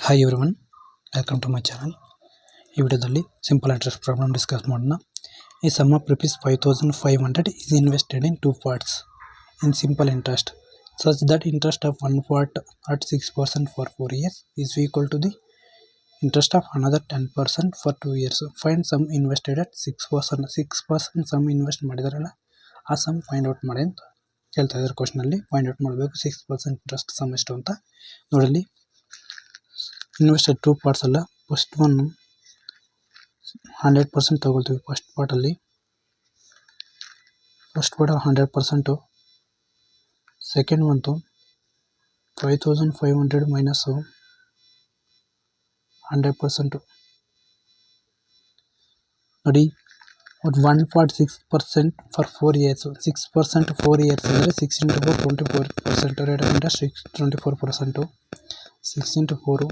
Hi everyone, welcome to my channel. ಈ ವಿಡಿಯೋದಲ್ಲಿ simple interest problem discuss ಮಾಡೋಣ. ಈ sum of ₹5,500 is invested in two parts in simple interest such that interest of one part at 6% for 4 years is equal to the interest of another 10% for 2 years. Find sum invested at 6% sum invest ಮಾಡಿದಾರಲ್ಲ ಆ some find out ಮಾಡಿ ಅಂತ ಹೇಳ್ತಾ ಇದ್ದಾರೆ. ಕ್ವಶನಲ್ಲಿ find out ಮಾಡಬೇಕು 6% interest some ಎಷ್ಟು ಅಂತ. ನೋಡಲಿ, ಇನ್ವೆಸ್ಟೆಡ್ ಟೂ ಪಾರ್ಟ್ಸ್ ಅಲ್ಲ, ಫಸ್ಟ್ ಒನ್ 100% ತಗೊಳ್ತೀವಿ. ಫಸ್ಟ್ ಪಾರ್ಟ್ 100%, ಸೆಕೆಂಡ್ ಒಂದು 5,500 ಮೈನಸ್ 100%. ನೋಡಿ, one part 6% for 4 years. 6% 4 years ಅಂದರೆ 6 into 4 24%. Rate of interest 24%. 6 into 4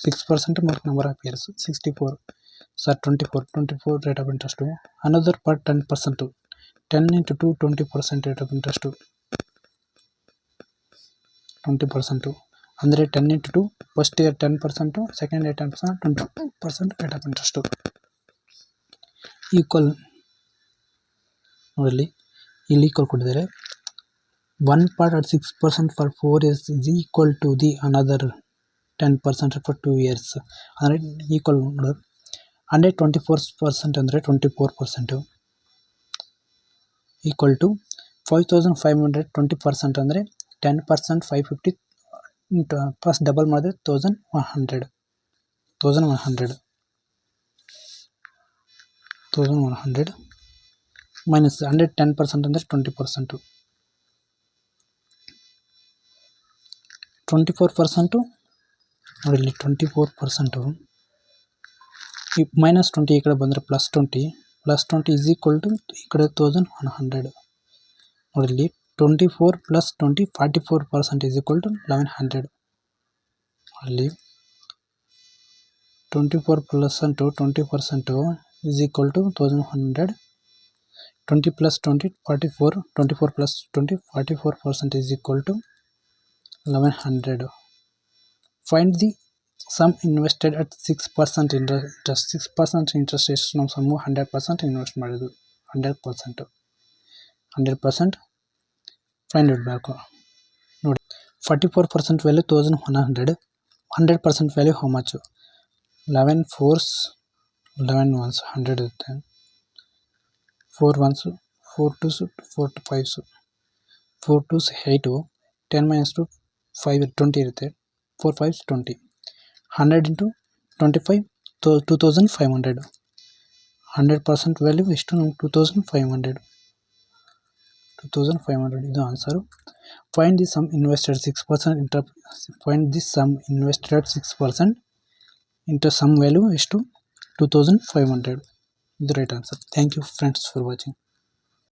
6% mark number of years 64. Sir, 24 rate of interest. Another part 10%. 10 into 2 20% rate of interest. 20% ಅಂದರೆ 10 into 2 first year 10%, second year 10%, 22% rate of interest. Equal ನೋಡಲಿ, ಇಲ್ಲಿ equal ಕೊಟ್ಟಿದ್ದಾರೆ. One part at 6% for 4 years is equal to the another 10% for 2 years. ಅಂದರೆ equal ನೋಡೋದು 124% ಅಂದರೆ 24% equal to 5,500 20% ಅಂದರೆ 10% 550 plus double ಮಾಡಿದ್ರೆ 1,100 minus 100 10% ಅಂದರೆ 20%. 24% ನೋಡಿ, ಇಲ್ಲಿ 24% ಈ ಮೈನಸ್ 20 ಈ ಕಡೆ ಬಂದರೆ +20 ಇಸ್ ಈಕ್ವಲ್ ಟು ಈ ಕಡೆ 1,100. ನೋಡಿ, ಇಲ್ಲಿ 24 + 20 44% ಇಸ್ ಈಕ್ವಲ್ ಟು 1,100. ಅಲ್ಲಿ 24% 20% is equal to 1,100. 20 + 20 44, 24 + 20 44% is equal to 1,100. Find the sum invested at 6% interest. 6% interest ಎಷ್ಟು ನಮ್ಮ ಸಮ್ಮು 100% ಇನ್ವೆಸ್ಟ್ ಮಾಡಿದ್ದು. 100% ಫೈಂಡ್ ಇಡಬೇಕು. ನೋಡಿ, 44% value 1,100. 100% value how much? 11 4s 11 1s 100 ಇರುತ್ತೆ. 4 1s 4 2s 4 5s 4 2s 8. 10 - 2 5 20 ಇರುತ್ತೆ. 4 5s 20. 100 into 25 2,500. 100% ವ್ಯಾಲ್ಯೂ ಎಷ್ಟು ನಮ್ಗೆ 2,500 ಇದು answer. Find the sum invested 6% find the sum invested 6% into sum value ಎಷ್ಟು 2,500. ಇದು right answer. Thank you friends for watching.